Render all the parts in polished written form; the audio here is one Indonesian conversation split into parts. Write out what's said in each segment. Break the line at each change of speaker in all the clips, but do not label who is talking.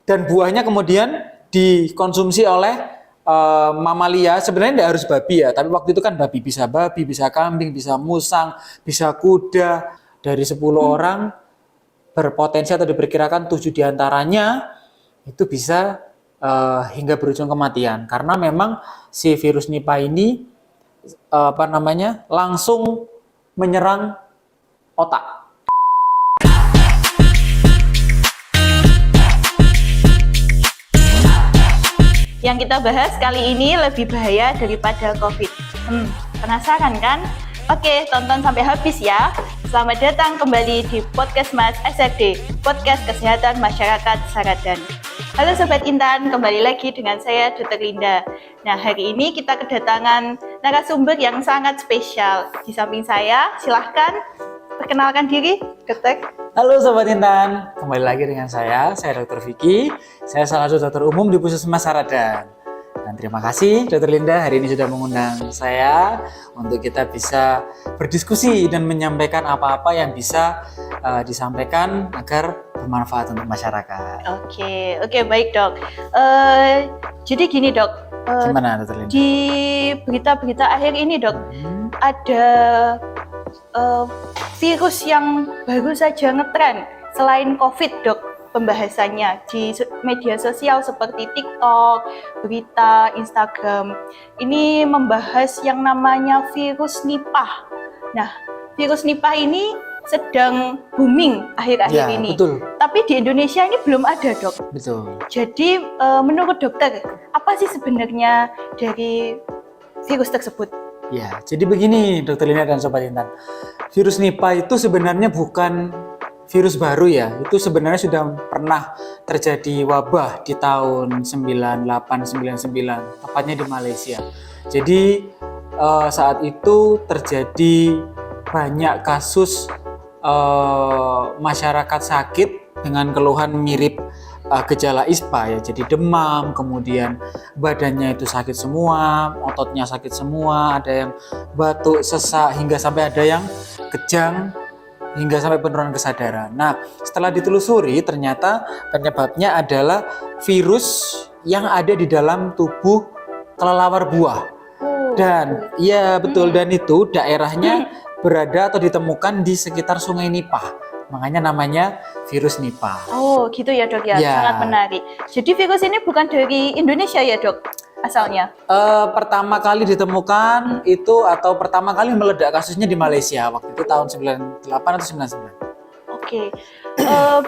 dan buahnya kemudian dikonsumsi oleh mamalia. Sebenarnya tidak harus babi ya, tapi waktu itu kan babi, bisa kambing, bisa musang, bisa kuda. Dari 10 orang berpotensi atau diperkirakan 7 diantaranya itu bisa hingga berujung kematian, karena memang si virus Nipah ini langsung menyerang otak.
Yang kita bahas kali ini lebih bahaya daripada COVID. Penasaran kan? Oke, tonton sampai habis ya. Selamat datang kembali di Podcast Mas SRD, Podcast Kesehatan Masyarakat Saradan. Halo Sobat Intan, kembali lagi dengan saya Dr. Linda. Nah, hari ini kita kedatangan narasumber yang sangat spesial. Di samping saya, silahkan perkenalkan diri, Dokter.
Halo Sobat Intan, kembali lagi dengan saya Dr. Vicky. Saya salah satu dokter umum di Puskesmas Saradan. Dan terima kasih Dr. Linda hari ini sudah mengundang saya untuk kita bisa berdiskusi dan menyampaikan apa-apa yang bisa disampaikan agar bermanfaat untuk masyarakat.
Oke, baik dok. Jadi gini dok,
gimana Dr. Linda?
Di berita-berita akhir ini dok, ada virus yang baru saja ngetren selain COVID dok, pembahasannya di media sosial seperti TikTok, berita, Instagram. Ini membahas yang namanya virus Nipah. Nah, virus Nipah ini sedang booming akhir-akhir ini.
Betul.
Tapi di Indonesia ini belum ada dok.
Betul.
Jadi menurut dokter, apa sih sebenarnya dari virus tersebut?
Ya, jadi begini Dr. Lina dan Sobat Intan. Virus Nipah itu sebenarnya bukan virus baru ya. Itu sebenarnya sudah pernah terjadi wabah di tahun 98-99, tepatnya di Malaysia. Jadi saat itu terjadi banyak kasus masyarakat sakit dengan keluhan mirip gejala ISPA ya, jadi demam, kemudian badannya itu sakit semua, ototnya sakit semua, ada yang batuk, sesak, hingga sampai ada yang kejang, hingga sampai penurunan kesadaran. Nah, setelah ditelusuri ternyata penyebabnya adalah virus yang ada di dalam tubuh kelelawar buah. Dan ya betul, dan itu daerahnya berada atau ditemukan di sekitar Sungai Nipah. Makanya namanya virus Nipah.
Oh gitu ya dok ya, sangat menarik. Jadi virus ini bukan dari Indonesia ya dok asalnya?
Pertama kali ditemukan itu atau pertama kali meledak kasusnya di Malaysia waktu itu tahun 98 atau 99.
Oke,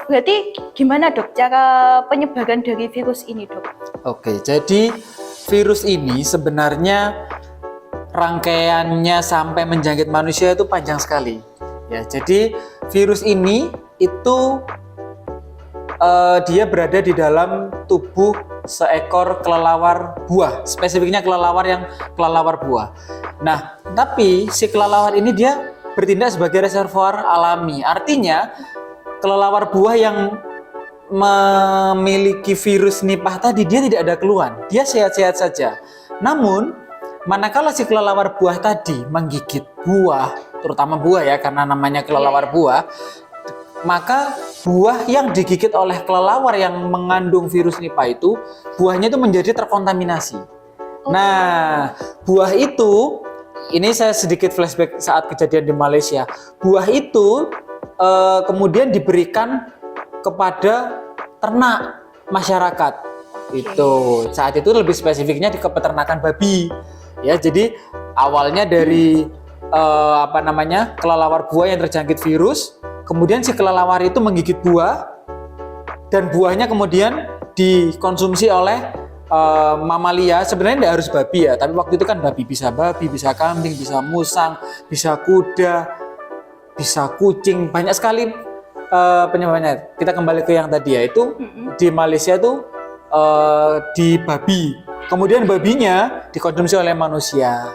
berarti gimana dok cara penyebaran dari virus ini dok?
Oke, jadi virus ini sebenarnya rangkaiannya sampai menjangkit manusia itu panjang sekali. Ya, jadi virus ini itu dia berada di dalam tubuh seekor kelelawar buah, spesifiknya kelelawar buah. Nah, tapi si kelelawar ini dia bertindak sebagai reservoir alami. Artinya kelelawar buah yang memiliki virus Nipah tadi dia tidak ada keluhan, dia sehat-sehat saja. Namun manakala si kelelawar buah tadi menggigit buah, terutama buah ya karena namanya kelelawar buah, maka buah yang digigit oleh kelelawar yang mengandung virus Nipah itu, buahnya itu menjadi terkontaminasi. Nah, buah itu, ini saya sedikit flashback saat kejadian di Malaysia. Buah itu kemudian diberikan kepada ternak masyarakat. Itu saat itu lebih spesifiknya di peternakan babi. Ya, jadi awalnya dari kelelawar buah yang terjangkit virus, kemudian si kelelawar itu menggigit buah dan buahnya kemudian dikonsumsi oleh mamalia. Sebenarnya tidak harus babi ya, tapi waktu itu kan babi, bisa kambing, bisa musang, bisa kuda, bisa kucing, banyak sekali penyebabnya. Kita kembali ke yang tadi ya, itu di Malaysia itu di babi, kemudian babinya dikonsumsi oleh manusia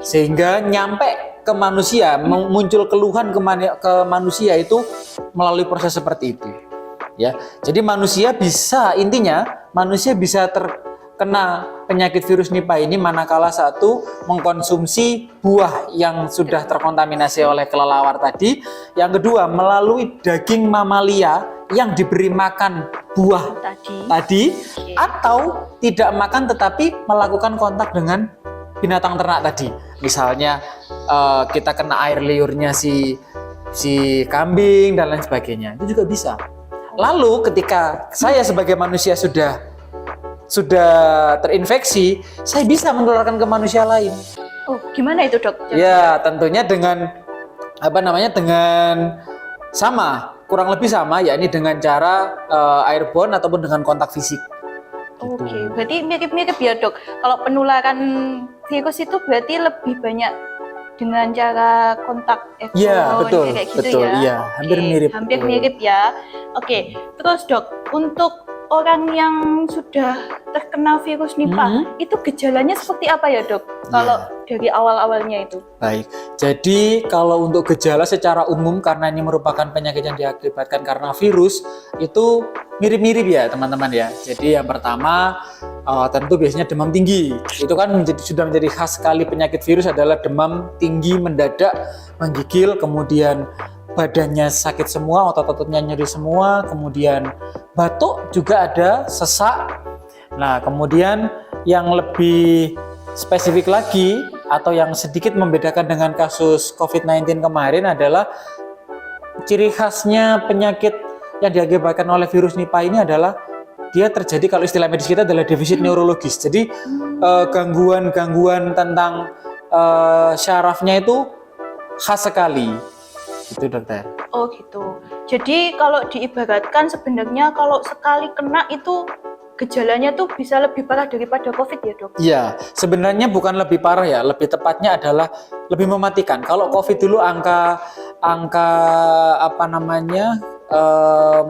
sehingga nyampe ke manusia, muncul keluhan ke manusia itu melalui proses seperti itu ya. Jadi manusia bisa terkena penyakit virus Nipah ini manakala satu mengkonsumsi buah yang sudah terkontaminasi oleh kelelawar tadi, yang kedua melalui daging mamalia yang diberi makan buah tadi atau tidak makan tetapi melakukan kontak dengan binatang ternak tadi. Misalnya kita kena air liurnya si kambing dan lain sebagainya. Itu juga bisa. Lalu ketika saya sebagai manusia sudah terinfeksi, saya bisa menularkan ke manusia lain.
Oh, gimana itu, Dok?
Ya, tentunya dengan dengan kurang lebih sama, yakni dengan cara airborne ataupun dengan kontak fisik. Gitu.
Oke, berarti mirip-mirip ya, Dok. Kalau penularan virus itu berarti lebih banyak dengan cara kontak airborne.
Iya, betul.
Kayak gitu
betul,
ya.
iya. Hampir mirip.
Hampir mirip ya. Oke, terus Dok, untuk orang yang sudah terkena virus Nipah, itu gejalanya seperti apa ya, Dok? Kalau dari awal-awalnya itu.
Baik, jadi kalau untuk gejala secara umum karena ini merupakan penyakit yang diakibatkan karena virus, itu mirip-mirip ya teman-teman ya. Jadi yang pertama tentu biasanya demam tinggi. Itu kan sudah menjadi khas sekali penyakit virus adalah demam tinggi mendadak, menggigil, kemudian badannya sakit semua, otot-ototnya nyeri semua, kemudian batuk juga ada, sesak. Nah, kemudian yang lebih spesifik lagi atau yang sedikit membedakan dengan kasus COVID-19 kemarin adalah ciri khasnya penyakit yang diakibatkan oleh virus Nipah ini adalah dia terjadi, kalau istilah medis kita adalah defisit neurologis. Jadi gangguan-gangguan tentang syarafnya itu khas sekali. Itu, Dokter.
Oh gitu. Jadi kalau diibaratkan sebenarnya kalau sekali kena itu gejalanya tuh bisa lebih parah daripada COVID ya, Dok?
Iya, sebenarnya bukan lebih parah ya, lebih tepatnya adalah lebih mematikan. Kalau COVID dulu angka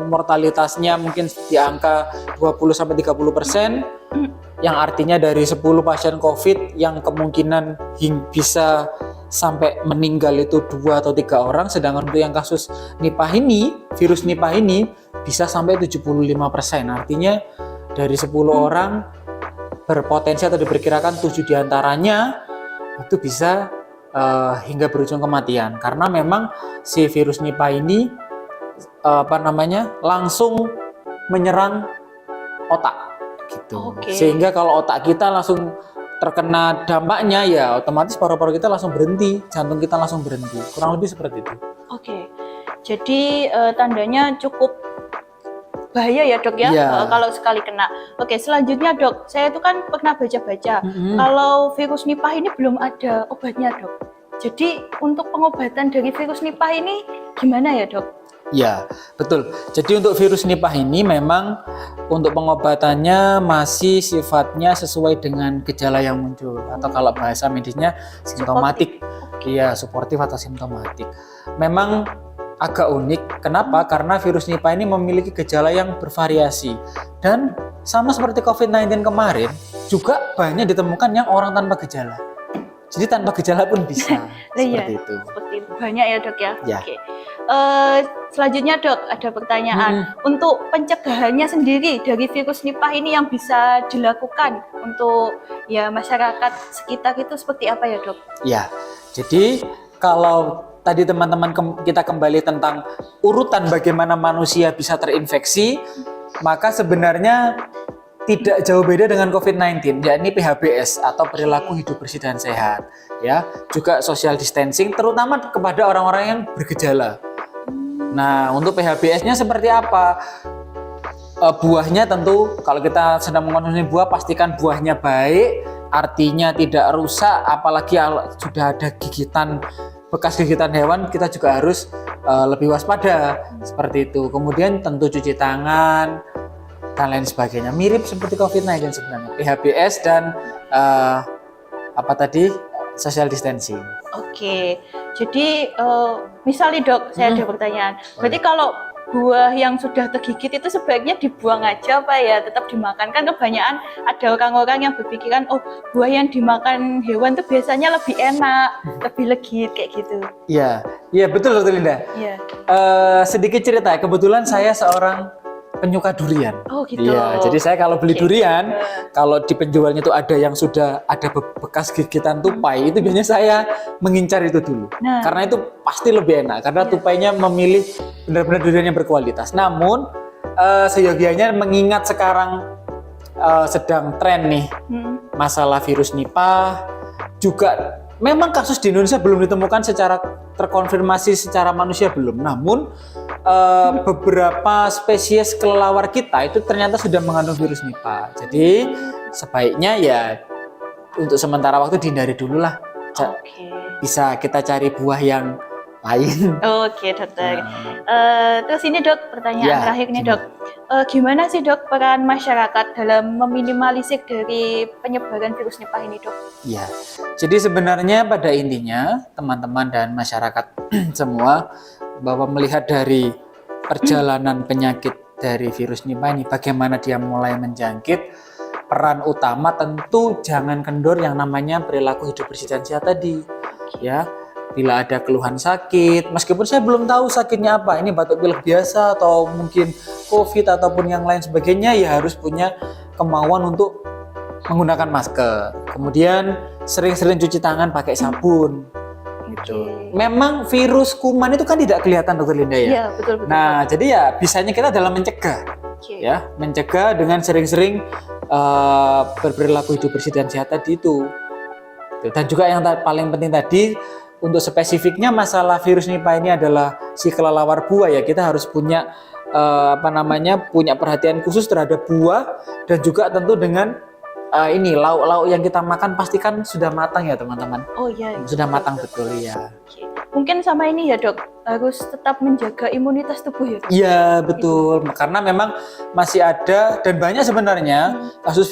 mortalitasnya mungkin di angka 20-30%, yang artinya dari 10 pasien COVID yang kemungkinan bisa sampai meninggal itu 2 atau 3 orang, sedangkan untuk yang kasus Nipah ini, virus Nipah ini bisa sampai 75%. Artinya dari 10 orang berpotensi atau diperkirakan 7 diantaranya itu bisa hingga berujung kematian, karena memang si virus Nipah ini langsung menyerang otak gitu. Sehingga kalau otak kita langsung terkena dampaknya ya otomatis paru-paru kita langsung berhenti, jantung kita langsung berhenti. Kurang lebih seperti itu.
Oke. Jadi tandanya cukup bahaya ya, Dok ya, kalau sekali kena. Oke, selanjutnya, Dok, saya itu kan pernah baca-baca kalau virus Nipah ini belum ada obatnya, Dok. Jadi untuk pengobatan dari virus Nipah ini gimana ya, Dok?
Ya, betul. Jadi untuk virus Nipah ini memang untuk pengobatannya masih sifatnya sesuai dengan gejala yang muncul, atau kalau bahasa medisnya simptomatik. Iya, suportif atau simptomatik. Memang agak unik. Kenapa? Karena virus Nipah ini memiliki gejala yang bervariasi. Dan sama seperti COVID-19 kemarin, juga banyak ditemukan yang orang tanpa gejala. Jadi tanpa gejala pun bisa. Seperti itu.
Seperti itu. Banyak ya, Dok ya?
Ya.
Oke. Selanjutnya, Dok, ada pertanyaan. Untuk pencegahannya sendiri dari virus Nipah ini yang bisa dilakukan untuk ya masyarakat sekitar itu seperti apa ya, Dok?
Ya. Jadi kalau tadi teman-teman kita kembali tentang urutan bagaimana manusia bisa terinfeksi, maka sebenarnya tidak jauh beda dengan COVID-19, yakni PHBS atau perilaku hidup bersih dan sehat, ya. Juga social distancing, terutama kepada orang-orang yang bergejala. Nah, untuk PHBS-nya seperti apa? Buahnya tentu kalau kita sedang mengkonsumsi buah, pastikan buahnya baik, artinya tidak rusak, apalagi sudah ada bekas gigitan hewan, kita juga harus lebih waspada seperti itu. Kemudian tentu cuci tangan dan lain sebagainya. Mirip seperti COVID-19 sebenarnya. PHBS dan social distancing.
Oke, jadi misalnya, Dok, saya ada pertanyaan. Berarti kalau buah yang sudah tergigit itu sebaiknya dibuang aja apa ya tetap dimakan? Kan kebanyakan ada orang-orang yang berpikiran, oh buah yang dimakan hewan itu biasanya lebih enak, lebih legit kayak gitu.
Iya, betul Linda.
Iya.
Sedikit cerita, kebetulan saya seorang penyuka durian.
Oh gitu.
Iya, jadi saya kalau beli
Oke.
durian, kalau di penjualnya itu ada yang sudah ada bekas gigitan tupai, itu biasanya saya mengincar itu dulu.
Nah.
Karena itu pasti lebih enak, karena tupainya memilih benar-benar durian yang berkualitas. Namun, seyogianya mengingat sekarang sedang tren nih, masalah virus Nipah, juga memang kasus di Indonesia belum ditemukan secara terkonfirmasi secara manusia belum. Namun beberapa spesies kelelawar kita itu ternyata sudah mengandung virus Nipah. Jadi sebaiknya ya untuk sementara waktu dihindari dulu lah.
Oke.
Bisa kita cari buah yang lain.
Oke, dokter. Terus ini dok, pertanyaan
Ya,
terakhir nih dok. Gimana sih dok peran masyarakat dalam meminimalisir dari penyebaran virus Nipah ini dok?
Ya, jadi sebenarnya pada intinya teman-teman dan masyarakat semua bahwa melihat dari perjalanan penyakit dari virus Nipah ini, bagaimana dia mulai menjangkit, peran utama tentu jangan kendor yang namanya perilaku hidup bersih dan sehat tadi. Ya, bila ada keluhan sakit, meskipun saya belum tahu sakitnya apa, ini batuk pilek biasa atau mungkin COVID ataupun yang lain sebagainya, ya harus punya kemauan untuk menggunakan masker. Kemudian sering-sering cuci tangan pakai sabun. Gitu. Memang virus kuman itu kan tidak kelihatan Dokter Linda ya.
Iya, betul.
Nah, jadi ya bisanya kita dalam mencegah.
Oke.
Ya, mencegah dengan sering-sering berperilaku hidup bersih dan sehat tadi itu. Dan juga yang paling penting tadi, untuk spesifiknya masalah virus Nipah ini adalah si kelelawar buah ya, kita harus punya punya perhatian khusus terhadap buah, dan juga tentu dengan ini lauk-lauk yang kita makan pastikan sudah matang ya teman-teman.
Oh iya.
Sudah matang betul ya.
Oke. Mungkin sama ini ya dok, harus tetap menjaga imunitas tubuh ya dok?
Iya betul, karena memang masih ada dan banyak sebenarnya kasus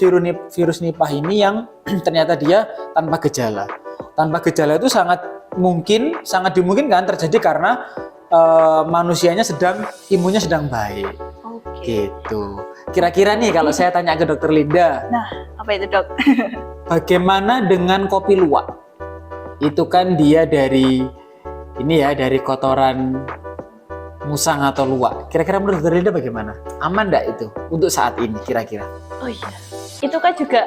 virus Nipah ini yang ternyata dia tanpa gejala. Tanpa gejala itu sangat dimungkinkan terjadi karena manusianya imunnya sedang baik.
Oke.
Gitu. Kira-kira nih kalau saya tanya ke Dokter Linda,
Nah, apa itu dok?
bagaimana dengan kopi luwak? Itu kan dia dari kotoran musang atau luwak. Kira-kira menurut Dokter Linda bagaimana? Aman enggak itu untuk saat ini kira-kira?
Oh iya. Itu kan juga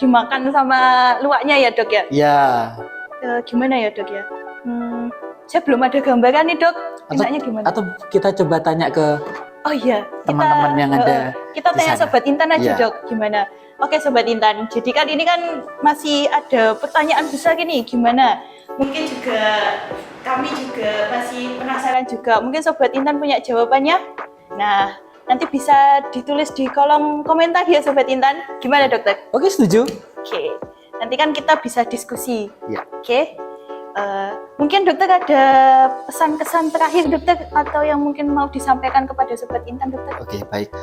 dimakan sama luwaknya ya dok ya?
Ya.
Gimana ya dok ya? Saya belum ada gambaran nih dok. Enaknya gimana?
Atau kita coba tanya ke teman-teman yang ada
kita
di
tanya
sana.
Sobat Intan aja
Iya.
dok, gimana? Oke Sobat Intan, jadi kan ini kan masih ada pertanyaan besar ini, gimana? Mungkin juga kami juga masih penasaran juga, mungkin Sobat Intan punya jawabannya? Nah, nanti bisa ditulis di kolom komentar ya Sobat Intan, gimana dokter?
Oke, setuju.
Oke, nanti kan kita bisa diskusi.
Ya.
Oke. Mungkin dokter ada pesan-kesan terakhir dokter atau yang mungkin mau disampaikan kepada Sobat Intan dokter?
Oke, baik.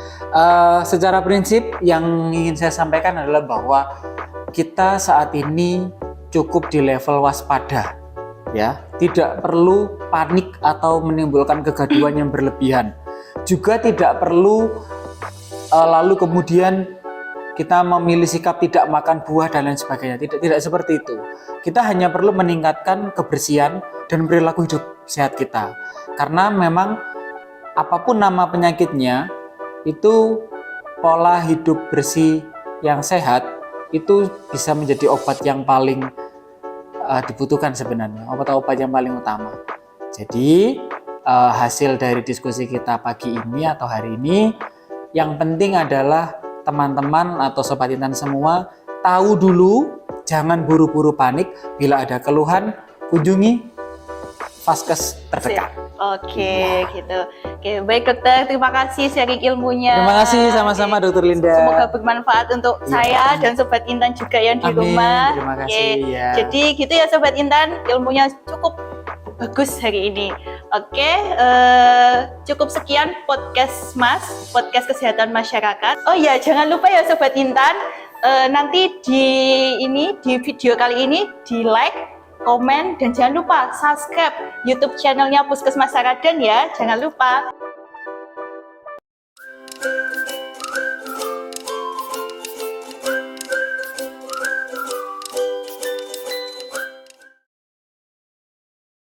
Secara prinsip yang ingin saya sampaikan adalah bahwa kita saat ini cukup di level waspada, ya. Tidak perlu panik atau menimbulkan kegaduhan yang berlebihan. Juga tidak perlu lalu kemudian kita memilih sikap tidak makan buah dan lain sebagainya. Tidak seperti itu. Kita hanya perlu meningkatkan kebersihan dan perilaku hidup sehat kita. Karena memang apapun nama penyakitnya, itu pola hidup bersih yang sehat itu bisa menjadi obat yang paling dibutuhkan sebenarnya. Obat-obat yang paling utama. Jadi hasil dari diskusi kita pagi ini atau hari ini, yang penting adalah teman-teman atau Sobat Intan semua tahu dulu, jangan buru-buru panik. Bila ada keluhan, kunjungi vaskes terdekat.
Oke, gitu. Oke, baik dokter, terima kasih sharing ilmunya.
Terima kasih sama-sama Dokter Linda.
Semoga bermanfaat untuk saya dan Sobat Intan juga yang di
Amin,
rumah.
terima kasih,
Oke,
ya.
jadi gitu ya Sobat Intan, ilmunya cukup bagus hari ini. Oke, cukup sekian podcast kesehatan masyarakat. Oh ya, jangan lupa ya Sobat Intan, nanti di video kali ini di like, komen, dan jangan lupa subscribe YouTube channelnya Puskesmas Saradan ya, jangan lupa.